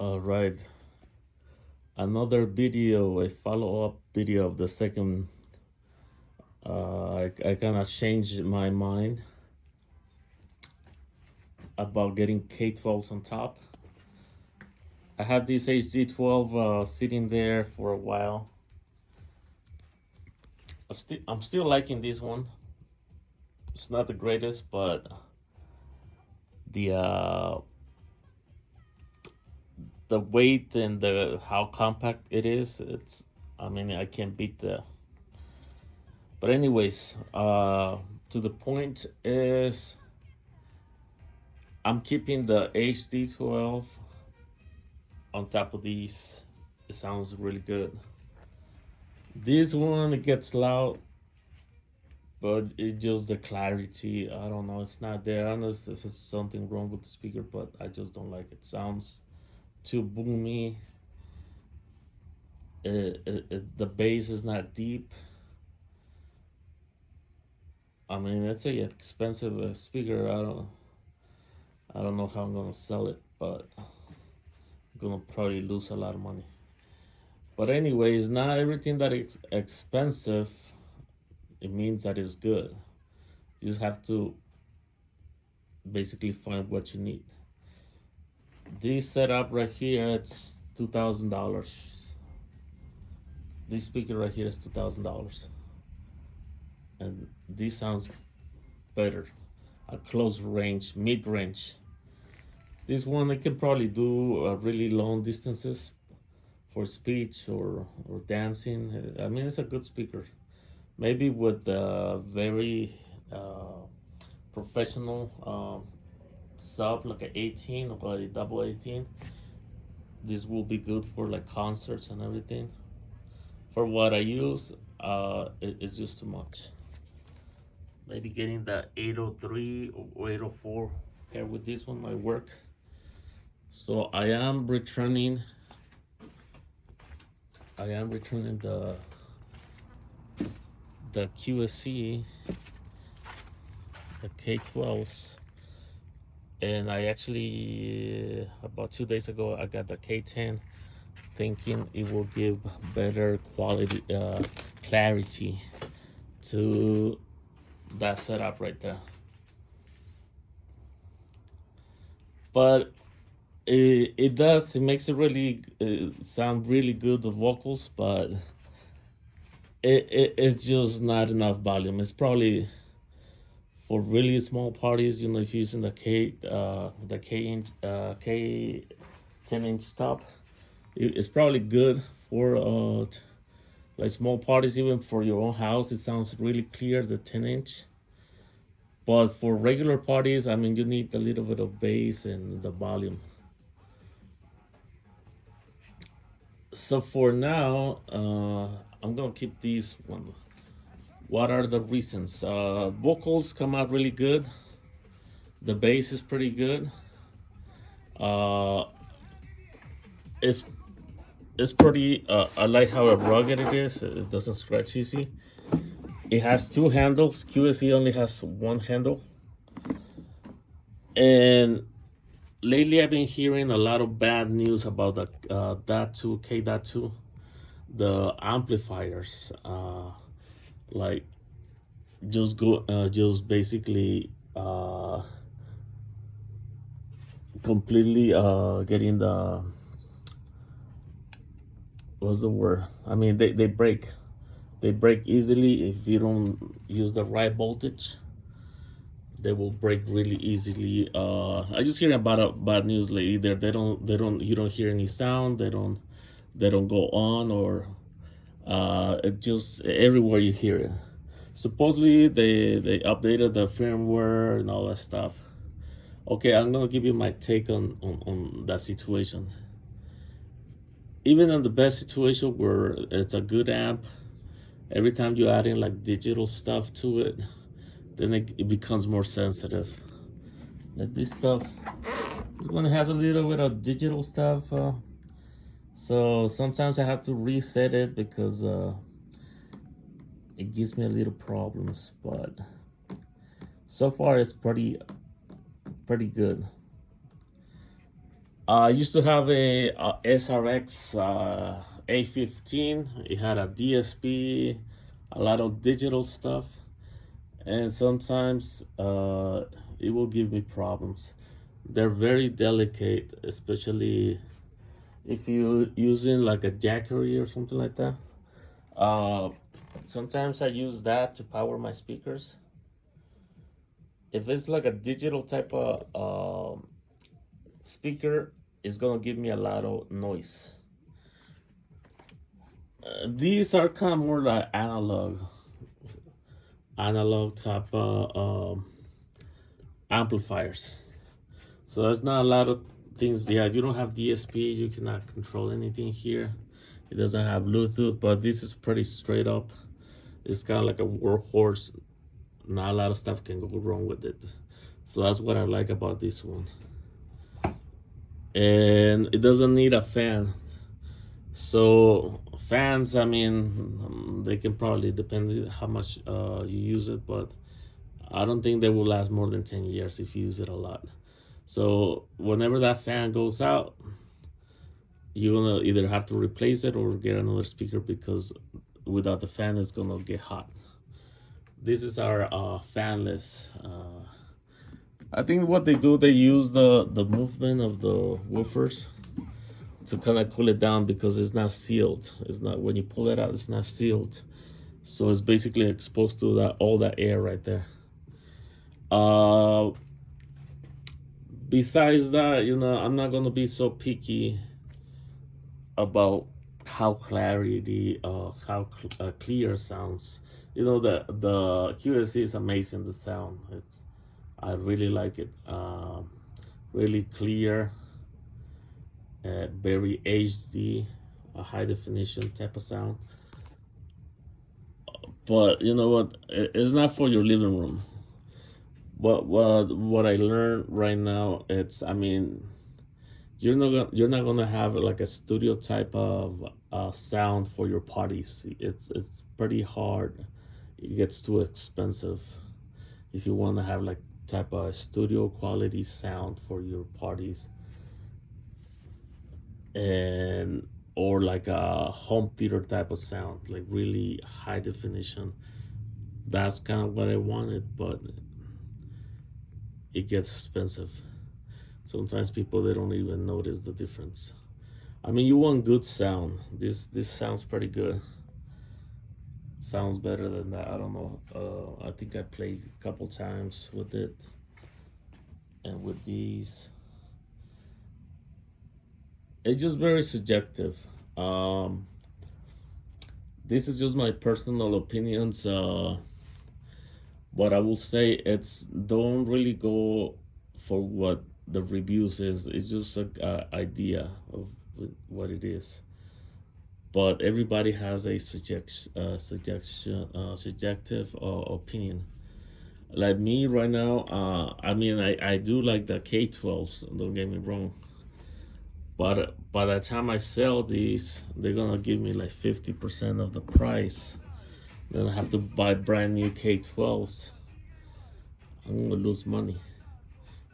All right, another video, a follow-up video of the second. I kind of changed my mind about getting K12s on top. I had this hd12 sitting there for a while. I'm still liking this one. It's not the greatest, but the uh, the weight and the how compact it is, it's, I mean, I can't beat the. But anyways, to the point is, I'm keeping the hd12 on top of these. It sounds really good. This one, it gets loud, but it's just the clarity. I don't know, it's not there. I don't know if it's something wrong with the speaker, but I just don't like it. Sounds too boomy. The bass is not deep. I mean, it's a expensive speaker. I don't know how I'm gonna sell it, but I'm gonna probably lose a lot of money. But anyways, not everything that is expensive, it means that it's good. You just have to basically find what you need. This setup right here, it's $2,000. This speaker right here is $2,000, and this sounds better at close range, mid range. This one, I can probably do really long distances for speech or dancing. I mean, it's a good speaker. Maybe with a very professional sub, like an 18 or a double 18, this will be good for like concerts and everything. For what I use, it's just too much. Maybe getting the 803 or 804 here with this one might work. So I am returning the QSC, the K12s, and I actually about 2 days ago I got the K10, thinking it will give better quality, clarity to that setup right there. But it does, it makes it really sound really good, the vocals, but it's just not enough volume. It's probably for really small parties, if you're using the K 10-inch top, it's probably good for like small parties. Even for your own house, it sounds really clear, the 10-inch. But for regular parties, I mean, you need a little bit of bass and the volume. So for now, I'm gonna keep these one. What are the reasons? Vocals come out really good. The bass is pretty good. It's pretty. I like how rugged it is. It doesn't scratch easy. It has two handles. QSE only has one handle. And lately, I've been hearing a lot of bad news about the K2, the amplifiers. Like just basically completely getting the, what's the word? I mean, they break. They break easily if you don't use the right voltage. They will break really easily. I just hearing about bad news lately. You don't hear any sound. They don't go on, or it just everywhere you hear it. Supposedly they updated the firmware and all that stuff. Okay, I'm gonna give you my take on that situation. Even in the best situation where it's a good amp, every time you add in like digital stuff to it, then it becomes more sensitive. Like this stuff, this one has a little bit of digital stuff, so sometimes I have to reset it because it gives me a little problems. But so far it's pretty good. I used to have a SRX A15. It had a DSP, a lot of digital stuff, and sometimes it will give me problems. They're very delicate, especially if you're using like a Jackery or something like that. Uh, Sometimes I use that to power my speakers. If it's like a digital type of speaker, it's gonna give me a lot of noise. These are kind of more like analog type of amplifiers. So there's not a lot of things there. You don't have DSP. You cannot control anything here. It doesn't have Bluetooth, but this is pretty straight up. It's kind of like a workhorse. Not a lot of stuff can go wrong with it. So that's what I like about this one. And it doesn't need a fan. So fans, I mean, they can probably depend how much you use it, but I don't think they will last more than 10 years if you use it a lot. So whenever that fan goes out, you're gonna either have to replace it or get another speaker, because without the fan, it's gonna get hot. This is our fanless. I think what they do, they use the movement of the woofers to kind of cool it down, because it's not sealed. It's not, when you pull it out, it's not sealed. So it's basically exposed to that, all that air right there. Besides that, you know, I'm not gonna be so picky about how clarity, how clear sounds. You know, the QSC is amazing. The sound, I really like it. Really clear, very HD, a high definition type of sound. But you know what? It's not for your living room. What I learned right now, it's, I mean, you're not gonna have like a studio type of sound for your parties. It's pretty hard. It gets too expensive if you want to have like type of studio quality sound for your parties, and or like a home theater type of sound, like really high definition. That's kind of what I wanted, but it gets expensive. Sometimes people, they don't even notice the difference. I mean, you want good sound. This sounds pretty good. Sounds better than that. I don't know. I think I played a couple times with it, and with these, it's just very subjective. This is just my personal opinions. But I will say, it's, don't really go for what the reviews is. It's just an idea of what it is. But everybody has a subjective opinion. Like me right now, I mean, I do like the K12s. Don't get me wrong. But by the time I sell these, they're gonna give me like 50% of the price. Then I have to buy brand new K12s. I'm gonna lose money.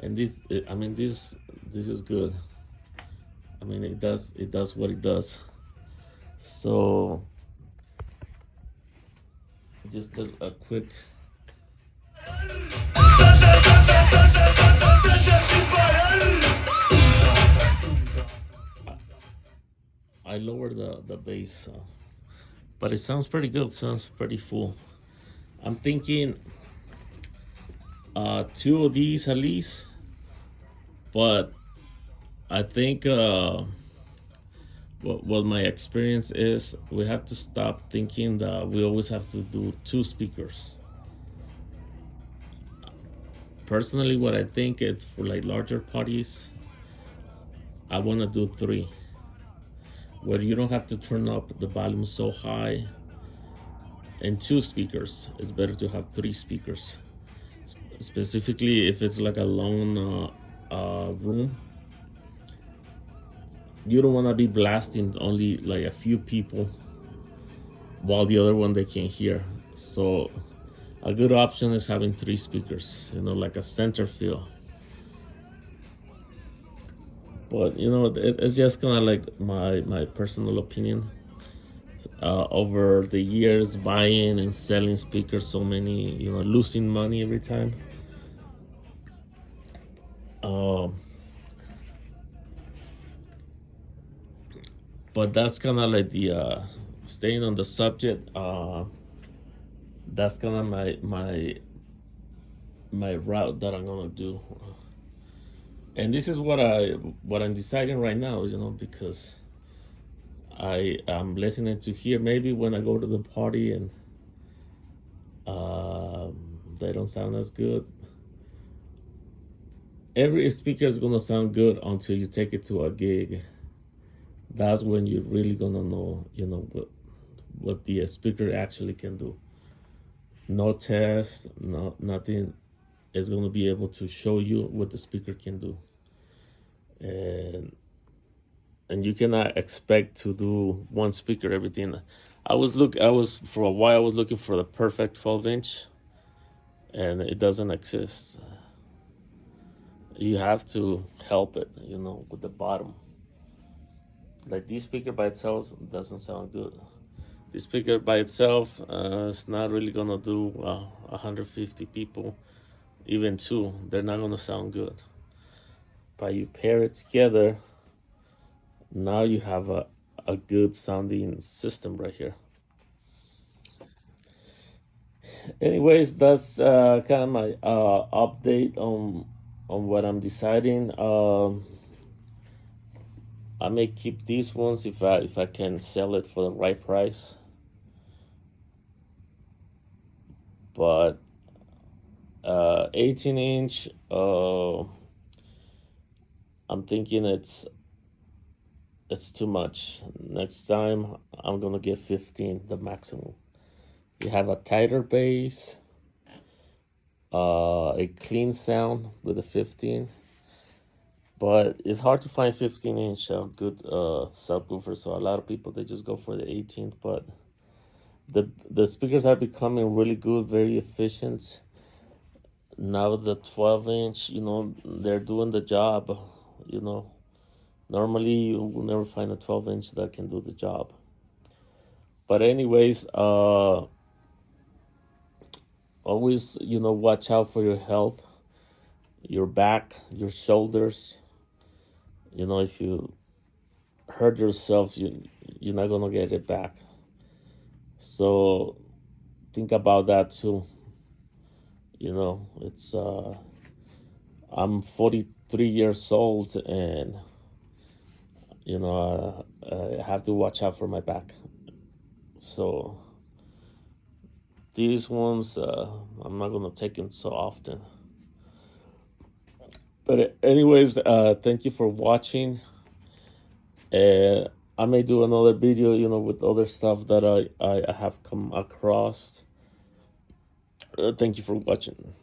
And this, I mean, this is good. I mean, it does what it does. So just a quick. I lowered the bass, but it sounds pretty good. It sounds pretty full. I'm thinking 2 of these at least, but I think what my experience is, we have to stop thinking that we always have to do 2 speakers. Personally, what I think is, for like larger parties, I want to do 3, where you don't have to turn up the volume so high, and 2 speakers. It's better to have 3 speakers, specifically if it's like a lone room. You don't want to be blasting only like a few people while the other one they can't hear. So a good option is having 3 speakers, you know, like a center field. But it's just kind of like my personal opinion. Over the years, buying and selling speakers, so many, losing money every time. Um, but that's kind of like the staying on the subject. That's kind of my route that I'm gonna do, and this is what I'm deciding right now. Because I am listening to hear maybe when I go to the party and they don't sound as good. Every speaker is gonna sound good until you take it to a gig. That's when you're really gonna know, what the speaker actually can do. No test, no nothing is gonna be able to show you what the speaker can do, and you cannot expect to do one speaker everything. I was for a while I was looking for the perfect 12-inch, and it doesn't exist. You have to help it, with the bottom. Like this speaker by itself doesn't sound good. This speaker by itself is not really gonna do 150 people, even two. They're not gonna sound good. But you pair it together, now you have a good sounding system right here. Anyways, that's kind of my update on what I'm deciding. I may keep these ones if I can sell it for the right price. But 18-inch, I'm thinking it's too much. Next time I'm gonna get 15, the maximum. You have a tighter bass, a clean sound with a 15. But it's hard to find 15-inch good subwoofer, so a lot of people they just go for the 18th. But the speakers are becoming really good, very efficient. Now the 12-inch, they're doing the job. Normally you will never find a 12-inch that can do the job. But anyways, always watch out for your health, your back, your shoulders. If you hurt yourself, you're not gonna get it back. So think about that too. It's I'm 43 years old, and I have to watch out for my back. So these ones, I'm not gonna take them so often. But anyways, thank you for watching. I may do another video, with other stuff that I have come across. Thank you for watching.